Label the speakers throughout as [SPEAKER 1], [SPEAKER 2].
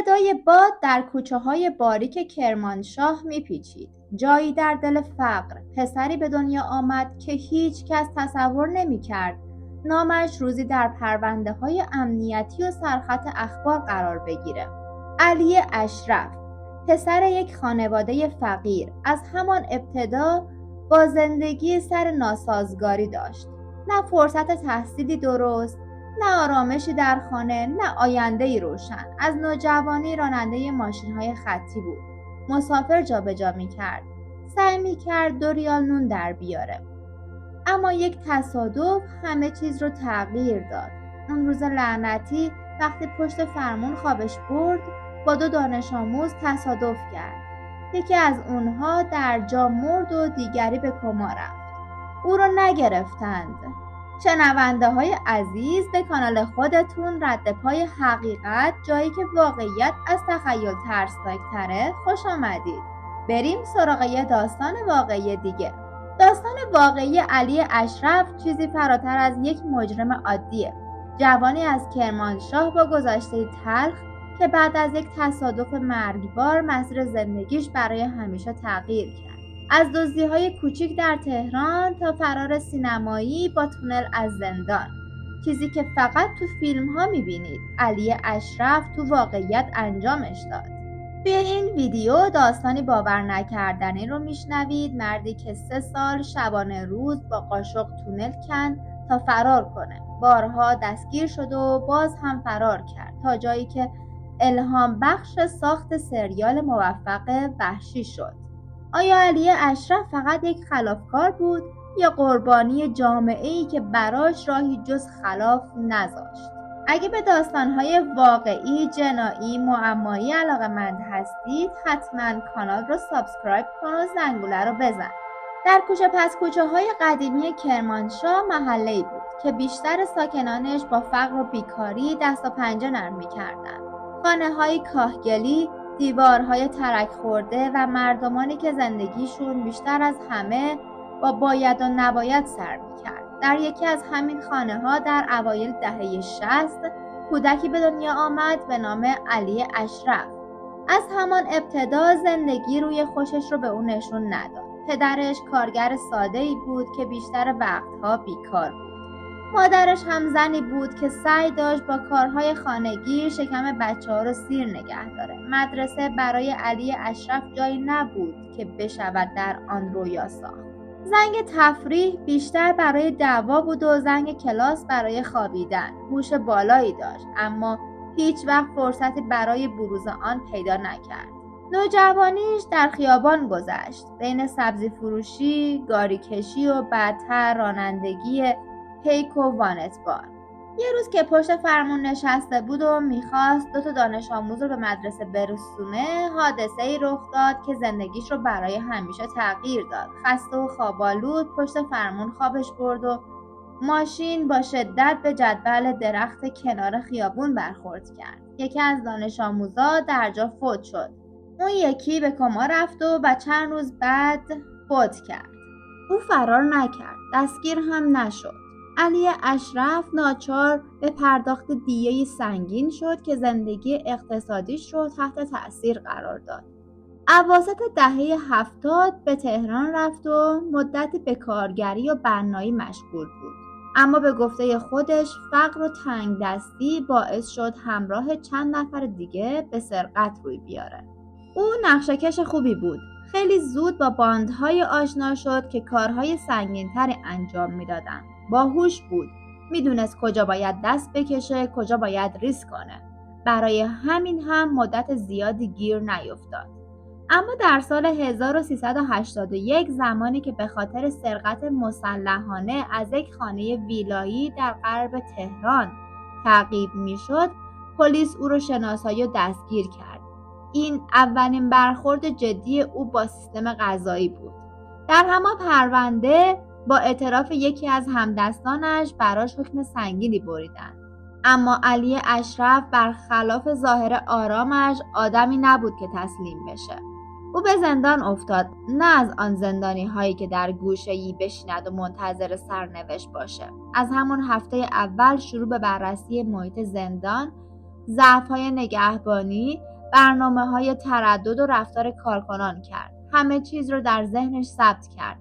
[SPEAKER 1] صدای باد در کوچه‌های باریک کرمانشاه میپیچید. جایی در دل فقر پسری به دنیا آمد که هیچ کس تصور نمی‌کرد نامش روزی در پرونده‌های امنیتی و سرخط اخبار قرار بگیره. علی اشرف، پسر یک خانواده فقیر، از همان ابتدا با زندگی سر ناسازگاری داشت. نه فرصت تحصیلی درست، نه آرامشی در خانه، نه آینده‌ای روشن. از نوجوانی راننده ماشین‌های خطی بود. مسافر جابجا می‌کرد. سعی می‌کرد 2 ریال نون در بیاره. اما یک تصادف همه چیز رو تغییر داد. اون روز لعنتی وقتی پشت فرمون خوابش برد، با 2 دانش آموز تصادف کرد. یکی از اونها در جا مرد و دیگری به کما رفت. او رو نگرفتند. شنونده های عزیز، به کانال خودتون رد پای حقیقت، جایی که واقعیت از تخیل ترسناک‌تره، خوش آمدید. بریم سراغ یه داستان واقعی دیگه. داستان واقعی علی اشرف چیزی فراتر از یک مجرم عادیه. جوانی از کرمانشاه با گذشته تلخ که بعد از یک تصادف مرگبار مسیر زندگیش برای همیشه تغییر کرد. از دزدی‌های کوچیک در تهران تا فرار سینمایی با تونل از زندان. چیزی که فقط تو فیلم‌ها می‌بینید، علی اشرف تو واقعیت انجامش داد. توی این ویدیو داستانی باور نکردنی رو میشنوید. مردی که 3 سال شبانه روز با قاشق تونل کند تا فرار کنه. بارها دستگیر شد و باز هم فرار کرد تا جایی که الهام بخش ساخت سریال موفق وحشی شد. آیا علی اشرف فقط یک خلافکار بود یا قربانی جامعه‌ای که براش راهی جز خلاف نذاشت؟ اگه به داستان‌های واقعی، جنایی، معمایی علاقه‌مند هستید، حتما کانال رو سابسکرایب کن و زنگوله رو بزن. در کوچه پس کوچه‌های قدیمی کرمانشاه محله‌ای بود که بیشتر ساکنانش با فقر و بیکاری دست و پنجه نرم می‌کردند. خانه‌های کاهگلی، دیوارهای ترک خورده و مردمانی که زندگیشون بیشتر از همه با باید و نباید سر می‌کرد. در یکی از همین خانه‌ها در اوایل دهه 60 کودکی به دنیا آمد به نام علی اشرف. از همان ابتدا زندگی روی خوشش رو به اون نشون نداد. پدرش کارگر ساده‌ای بود که بیشتر وقتها بیکار بود. مادرش هم زنی بود که سعی داشت با کارهای خانگی شکم بچه‌ها رو سیر نگه داره. مدرسه برای علی اشرف جایی نبود که بشود در آن رویا ساخت. زنگ تفریح بیشتر برای دعوا بود و زنگ کلاس برای خوابیدن. هوش بالایی داشت اما هیچ وقت فرصتی برای بروز آن پیدا نکرد. نوجوانیش در خیابان گذشت، بین سبزی فروشی، گاری کشی و بعدتر رانندگی پیک و وانتبار. یه روز که پشت فرمون نشسته بود و میخواست 2 دانش آموز رو به مدرسه برسونه، حادثه‌ای رخ داد که زندگیش رو برای همیشه تغییر داد. خسته و خواب‌آلود پشت فرمون خوابش برد و ماشین با شدت به جدول درخت کنار خیابون برخورد کرد. یکی از دانش آموزا در جا فوت شد. اون یکی به کما رفت و چند روز بعد فوت کرد. او فرار نکرد، دستگیر هم نشد. علی اشرف ناچار به پرداخت دیه سنگین شد که زندگی اقتصادیش رو تحت تأثیر قرار داد. اواسط دهه 70 به تهران رفت و مدتی به کارگری و بنایی مشغول بود. اما به گفته خودش فقر و تنگ دستی باعث شد همراه چند نفر دیگه به سرقت روی بیاره. او نقشه‌کش خوبی بود. خیلی زود با باندهای آشنا شد که کارهای سنگین‌تری انجام میدادن. باهوش بود. میدونست کجا باید دست بکشه، کجا باید ریسک کنه. برای همین هم مدت زیادی گیر نیفتاد. اما در سال 1381 زمانی که به خاطر سرقت مسلحانه از یک خانه ویلایی در غرب تهران تعقیب میشد، پلیس او را شناسایی و دستگیر کرد. این اولین برخورد جدی او با سیستم قضایی بود. در همان پرونده با اعتراف یکی از همدستانش براش حکم سنگینی بریدند. اما علی اشرف برخلاف ظاهر آرامش آدمی نبود که تسلیم بشه. او به زندان افتاد، نه از آن زندانی هایی که در گوشه‌ای بشیند و منتظر سرنوشت باشه. از همون هفته اول شروع به بررسی محیط زندان ضعف‌های نگهبانی، برنامه‌های تردد و رفتار کارکنان کرد. همه چیز رو در ذهنش ثبت کرد.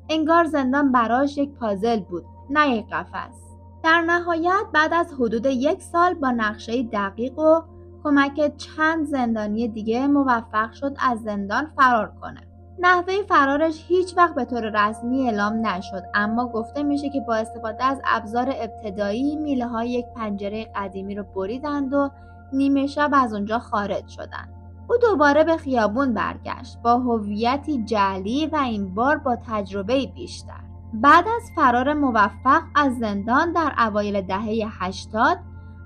[SPEAKER 1] انگار زندان براش یک پازل بود، نه یک قفس. در نهایت بعد از حدود 1 سال با نقشه دقیق و کمک چند زندانی دیگه موفق شد از زندان فرار کنه. نحوه فرارش هیچ وقت به طور رسمی اعلام نشد، اما گفته میشه که با استفاده از ابزار ابتدایی میله‌های یک پنجره قدیمی رو بریدند و نیمه شب از اونجا خارج شدند. او دوباره به خیابون برگشت با هویتی جعلی و این بار با تجربه بیشتر. بعد از فرار موفق از زندان در اوایل دهه 80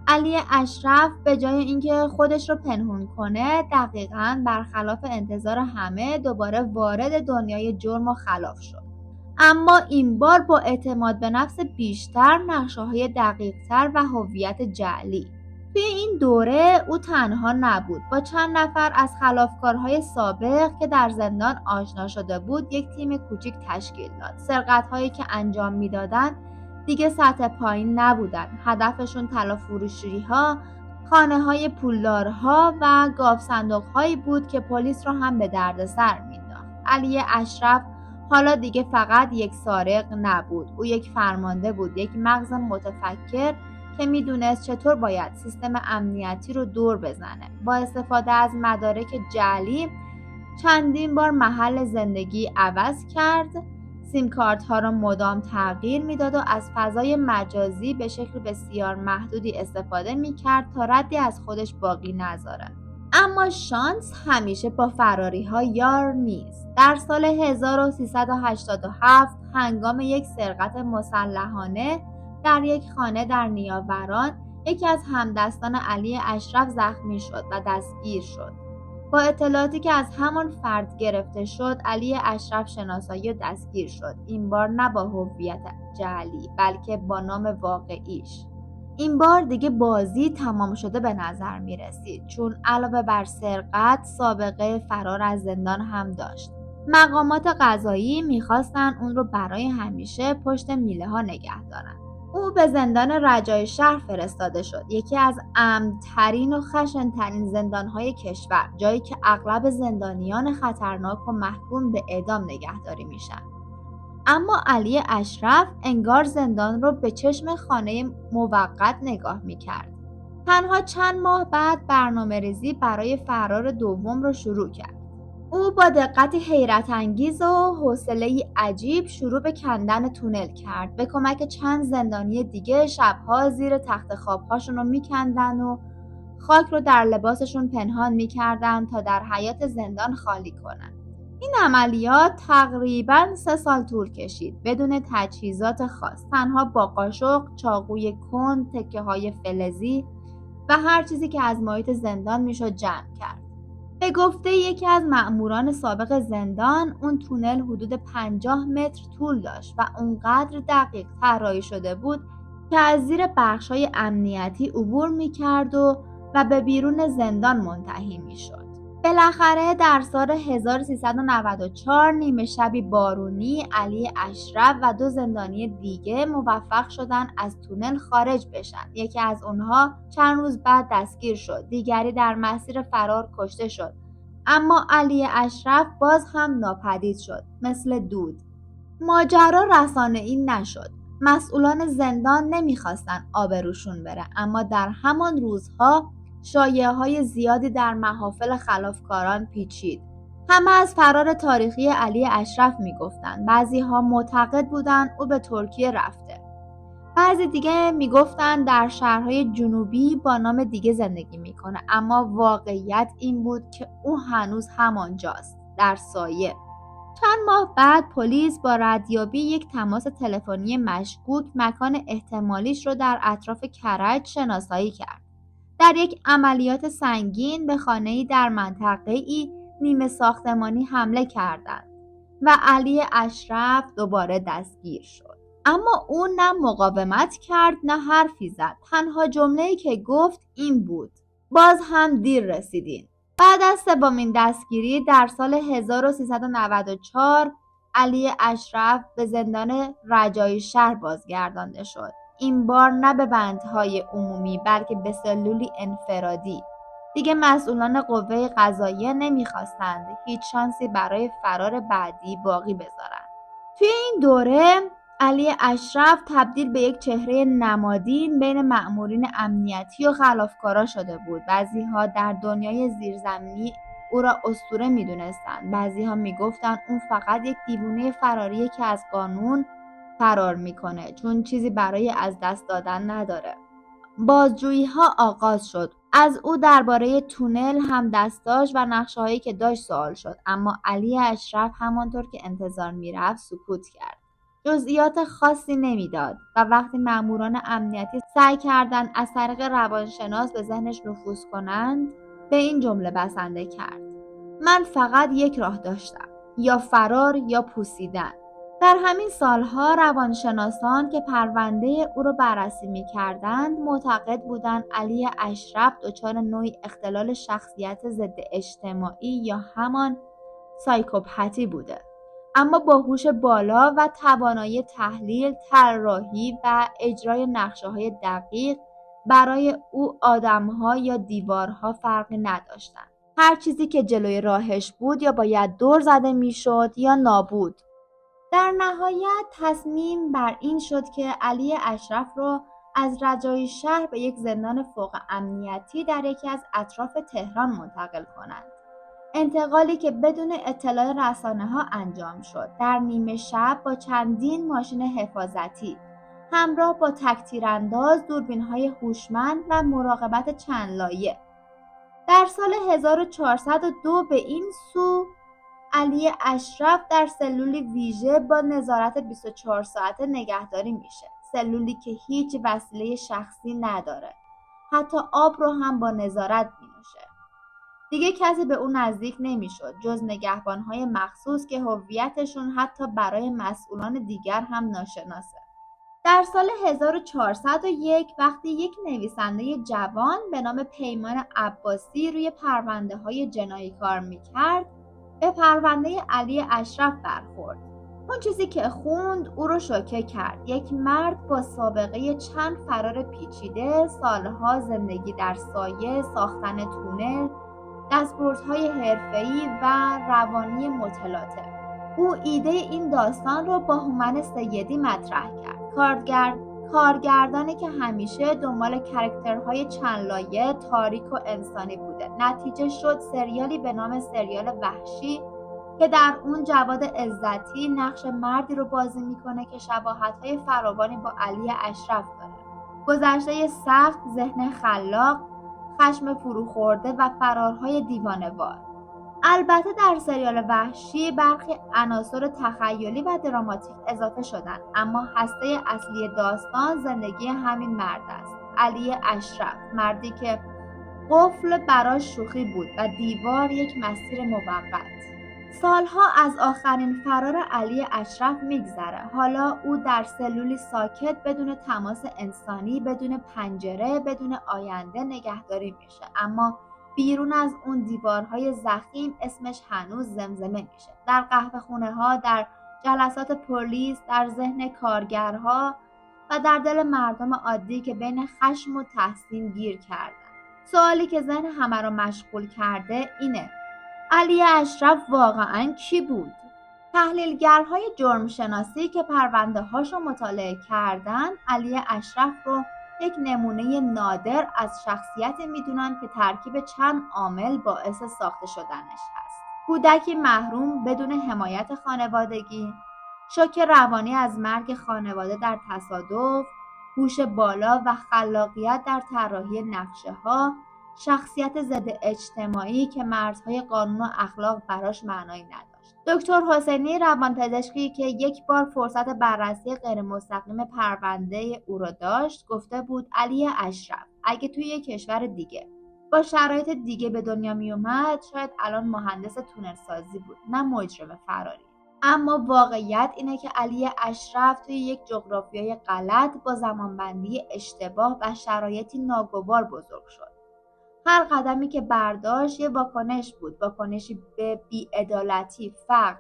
[SPEAKER 1] علی اشرف به جای اینکه خودش رو پنهون کنه دقیقاً برخلاف انتظار همه دوباره وارد دنیای جرم و خلاف شد. اما این بار با اعتماد به نفس بیشتر، نقشه‌های دقیق‌تر و هویت جعلی. توی این دوره او تنها نبود. با چند نفر از خلافکارهای سابق که در زندان آشنا شده بود یک تیم کوچیک تشکیل داد. سرقت‌هایی که انجام میدادن دیگه سطح پایین نبودن. هدفشون طلا فروشی‌ها، خانه‌های پولدارها و گاو صندوق‌هایی بود که پلیس رو هم به دردسر مینداخت. علی اشرف حالا دیگه فقط یک سارق نبود. او یک فرمانده بود، یک مغز متفکر که میدونست چطور باید سیستم امنیتی رو دور بزنه. با استفاده از مدارک جعلی چندین بار محل زندگی عوض کرد، سیم کارت ها رو مدام تغییر میداد و از فضای مجازی به شکل بسیار محدودی استفاده میکرد تا ردی از خودش باقی نذاره. اما شانس همیشه با فراری ها یار نیست. در سال 1387 هنگام یک سرقت مسلحانه در یک خانه در نیاوران یکی از همدستان علی اشرف زخمی شد و دستگیر شد. با اطلاعاتی که از همان فرد گرفته شد علی اشرف شناسایی و دستگیر شد. این بار نه با هویت جعلی بلکه با نام واقعیش. این بار دیگه بازی تمام شده به نظر می رسید، چون علاوه بر سرقت سابقه فرار از زندان هم داشت. مقامات قضایی میخواستن اون رو برای همیشه پشت میله ها نگه دارن. او به زندان رجای شهر فرستاده شد، یکی از امن‌ترین و خشن‌ترین زندان‌های کشور، جایی که اغلب زندانیان خطرناک و محکوم به اعدام نگهداری میشن. اما علی اشرف انگار زندان رو به چشم خانه موقت نگاه میکرد. تنها چند ماه بعد برنامه‌ریزی برای فرار دوم رو شروع کرد. او با دقتی حیرت انگیز و حوصله‌ای عجیب شروع به کندن تونل کرد. به کمک چند زندانی دیگه شبها زیر تخت خوابهاشون رو میکندن و خاک رو در لباسشون پنهان میکردن تا در حیاط زندان خالی کنن. این عملیات تقریباً 3 سال طول کشید بدون تجهیزات خاص، تنها با قاشق، چاقوی کند، تکه‌های فلزی و هر چیزی که از محیط زندان میشد جمع کرد. به گفته یکی از مأموران سابق زندان اون تونل حدود 50 متر طول داشت و اونقدر دقیق طراحی شده بود که از زیر بخش‌های امنیتی عبور می‌کرد و به بیرون زندان منتهی می‌شد. بالاخره در سال 1394 نیمه شبی بارونی علی اشرف و 2 زندانی دیگه موفق شدن از تونل خارج بشن. یکی از اونها چند روز بعد دستگیر شد، دیگری در مسیر فرار کشته شد. اما علی اشرف باز هم ناپدید شد، مثل دود. ماجرا رسانه‌ای نشد. مسئولان زندان نمیخواستن آبروشون بره، اما در همان روزها شایعه‌های زیادی در محافل خلافکاران پیچید. همه از فرار تاریخی علی اشرف میگفتن. بعضی‌ها معتقد بودن او به ترکیه رفته. بعضی دیگه میگفتن در شهرهای جنوبی با نام دیگه زندگی میکنه، اما واقعیت این بود که او هنوز همانجاست، در سایه. چند ماه بعد پلیس با ردیابی یک تماس تلفنی مشکوک مکان احتمالیش رو در اطراف کرج شناسایی کرد. در یک عملیات سنگین به خانه‌ای در منطقه‌ای نیمه ساختمانی حمله کردند و علی اشرف دوباره دستگیر شد. اما او نه مقاومت کرد نه حرفی زد. تنها جمله‌ای که گفت این بود: باز هم دیر رسیدین. بعد از 3مین دستگیری در سال 1394 علی اشرف به زندان رجای شهر بازگردانده شد. این بار نه به بندهای عمومی بلکه به سلولی انفرادی. دیگه مسئولان قوه قضاییه نمیخواستند هیچ شانسی برای فرار بعدی باقی بذارن. توی این دوره علی اشرف تبدیل به یک چهره نمادین بین مأمورین امنیتی و خلافکارا شده بود. بعضی‌ها در دنیای زیرزمینی او را اسطوره می‌دونستند. بعضی‌ها می‌گفتند اون فقط یک دیوونه فراریه که از قانون فرار می‌کنه چون چیزی برای از دست دادن نداره. بازجویی‌ها آغاز شد. از او درباره تونل هم دستاش و نقشه‌هایی که داشت سوال شد، اما علی اشرف همانطور که انتظار می‌رفت سکوت کرد. جزئیات خاصی نمیداد و وقتی مأموران امنیتی سعی کردند از طریق روانشناس به ذهنش نفوذ کنند، به این جمله بسنده کرد: من فقط یک راه داشتم، یا فرار یا پوسیدن. در همین سالها روانشناسان که پرونده او را بررسی می‌کردند معتقد بودند علی اشرف دچار نوعی اختلال شخصیت ضد اجتماعی یا همان سایکوپاتی بوده، اما با هوش بالا و توانایی تحلیل، طراحی و اجرای نقشه‌های دقیق برای او آدم‌ها یا دیوارها فرقی نداشتند. هر چیزی که جلوی راهش بود یا باید دور زده می‌شد یا نابود. در نهایت تصمیم بر این شد که علی اشرف را از رجایی شهر به یک زندان فوق امنیتی در یکی از اطراف تهران منتقل کنند. انتقالی که بدون اطلاع رسانه‌ها انجام شد، در نیمه شب با چندین ماشین حفاظتی همراه با تک‌تیرانداز، دوربین‌های هوشمند و مراقبت چند لایه. در سال 1402 به این سو علی اشرف در سلولی ویژه با نظارت 24 ساعته نگهداری میشه. سلولی که هیچ وسیله شخصی نداره. حتی آب رو هم با نظارت مینوشه. دیگه کسی به اون نزدیک نمیشد جز نگهبان‌های مخصوص که هویتشون حتی برای مسئولان دیگر هم ناشناسه. در سال 1401 وقتی یک نویسنده جوان به نام پیمان عباسی روی پرونده‌های جنایی کار میکرد، به پرونده علی اشرف برخورد. اون چیزی که خوند او رو شوکه کرد. یک مرد با سابقه چند فرار پیچیده، سالها زندگی در سایه، ساختن تونل، دستبردهای حرفه‌ای و روانی متلاطم. او ایده این داستان رو با هومن سیدی مطرح کرد. کارگردانی که همیشه دنبال کاراکترهای چند لایه، تاریک و انسانی بوده. نتیجه شد سریالی به نام سریال وحشی که در اون جواد عزتی نقش مردی رو بازی میکنه که شباهت‌های فراوانی با علی اشرف داره. گذشته سخت، ذهن خلاق، خشم فروخورده و فرارهای دیوانه‌وار. البته در سریال وحشی برخی عناصر تخیلی و دراماتیک اضافه شدن، اما هسته اصلی داستان زندگی همین مرد است. علی اشرف، مردی که قفل براش شوخی بود و دیوار یک مسیر موقت. سالها از آخرین فرار علی اشرف میگذره. حالا او در سلولی ساکت بدون تماس انسانی، بدون پنجره، بدون آینده نگهداری میشه، اما بیرون از اون دیوارهای ضخیم اسمش هنوز زمزمه میشه. در قهوه خونه ها، در جلسات پلیس، در ذهن کارگرها و در دل مردم عادی که بین خشم و تحسین گیر کردن. سوالی که ذهن همه رو مشغول کرده اینه: علی اشرف واقعاً کی بود؟ تحلیلگرهای جرمشناسی که پرونده هاشو مطالعه کردن، علی اشرف رو یک نمونه نادر از شخصیت میدونن که ترکیب چند عامل باعث ساخته شدنش هست. کودکی محروم بدون حمایت خانوادگی، شوک روانی از مرگ خانواده در تصادف، هوش بالا و خلاقیت در طراحی نقشه‌ها، شخصیت ضد اجتماعی که مرزهای قانون و اخلاق براش معنایی نداشت. دکتر حسینی، روانپزشکی که یک بار فرصت بررسی غیر مستقیم پرونده او را داشت، گفته بود علی اشرف اگه توی یک کشور دیگه با شرایط دیگه به دنیا می اومد، شاید الان مهندس تونل سازی بود، نه مجرم فراری. اما واقعیت اینه که علی اشرف توی یک جغرافیای غلط با زمانبندی اشتباه و شرایطی ناگوار بزرگ شد. هر قدمی که برداشت یه واکنش بود، واکنشی به بی‌عدالتی، فقر،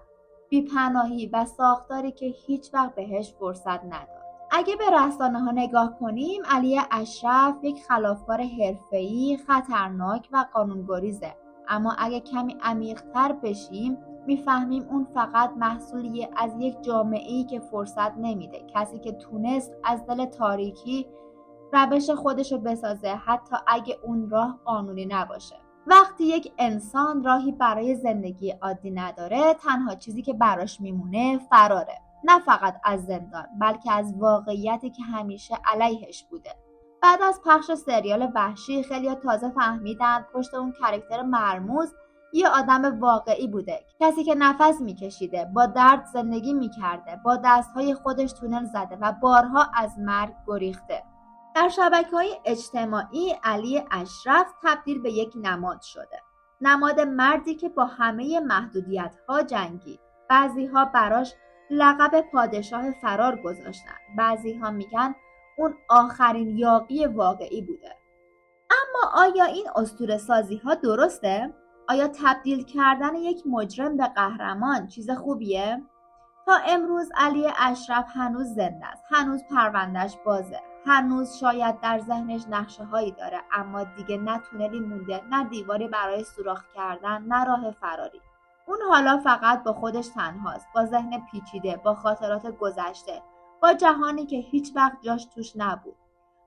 [SPEAKER 1] بی‌پناهی و ساختاری که هیچ وقت بهش فرصت نداد. اگه به رسانه‌ها نگاه کنیم، علی اشرف یک خلافکار حرفه‌ای، خطرناک و قانون‌گریزه. اما اگه کمی عمیق‌تر بشیم، میفهمیم اون فقط محصولیه از یک جامعه‌ای که فرصت نمیده. کسی که تونست از دل تاریکی روش خودشو بسازه، حتی اگه اون راه قانونی نباشه. وقتی یک انسان راهی برای زندگی عادی نداره، تنها چیزی که براش میمونه فراره. نه فقط از زندان، بلکه از واقعیتی که همیشه علیهش بوده. بعد از پخش سریال وحشی، خیلی‌ها تازه فهمیدن پشت اون کاراکتر مرموز یه آدم واقعی بوده، کسی که نفس میکشیده، با درد زندگی میکرده، با دستهای خودش تونل زده و بارها از مرگ گریخته. در شبکه‌های اجتماعی علی اشرف تبدیل به یک نماد شده. نماد مردی که با همه محدودیت‌ها جنگید. بعضی‌ها براش لقب پادشاه فرار گذاشتن. بعضی‌ها میگن اون آخرین یاغی واقعی بوده. اما آیا این اسطوره‌سازی‌ها درسته؟ آیا تبدیل کردن یک مجرم به قهرمان چیز خوبیه؟ تا امروز علی اشرف هنوز زنده است. هنوز پروندهش بازه. هنوز شاید در ذهنش نقشه‌هایی داره، اما دیگه نه تونلی مونده، نه دیواری برای سوراخ کردن، نه راه فراری. اون حالا فقط با خودش تنهاست، با ذهن پیچیده، با خاطرات گذشته، با جهانی که هیچ وقت جاش توش نبود.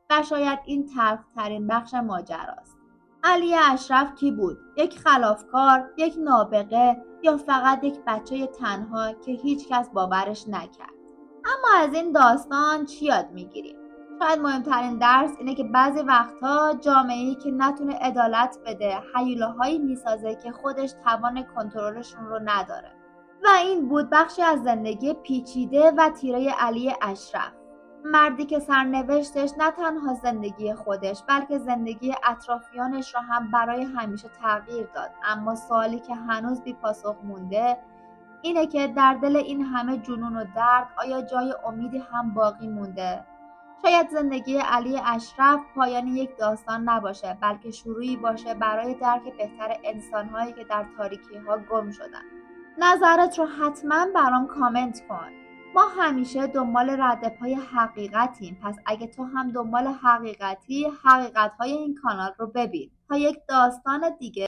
[SPEAKER 1] و شاید این تلخ‌ترین بخش ماجراست. علی اشرف کی بود؟ یک خلافکار، یک نابغه، یا فقط یک بچه تنها که هیچ کس باورش نکرد؟ اما از این داستان چی یاد میگیریم؟ شاید مهمترین درس اینه که بعضی وقتها جامعه‌ای که نتونه عدالت بده، هیولاهایی میسازه که خودش توان کنترلشون رو نداره. و این بود بخشی از زندگی پیچیده و تیره علی اشرف. مردی که سرنوشتش نه تنها زندگی خودش، بلکه زندگی اطرافیانش را هم برای همیشه تغییر داد. اما سوالی که هنوز بی پاسخ مونده اینه که در دل این همه جنون و درد، آیا جای امیدی هم باقی مونده؟ شاید زندگی علی اشرف پایان یک داستان نباشه، بلکه شروعی باشه برای درک بهتر انسان‌هایی که در تاریکی‌ها گم شدن. نظرت رو حتما برام کامنت کن. ما همیشه دنبال ردپای حقیقتیم، پس اگه تو هم دنبال حقیقت‌های این کانال رو ببین تا یک داستان دیگه.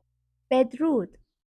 [SPEAKER 1] بدرود.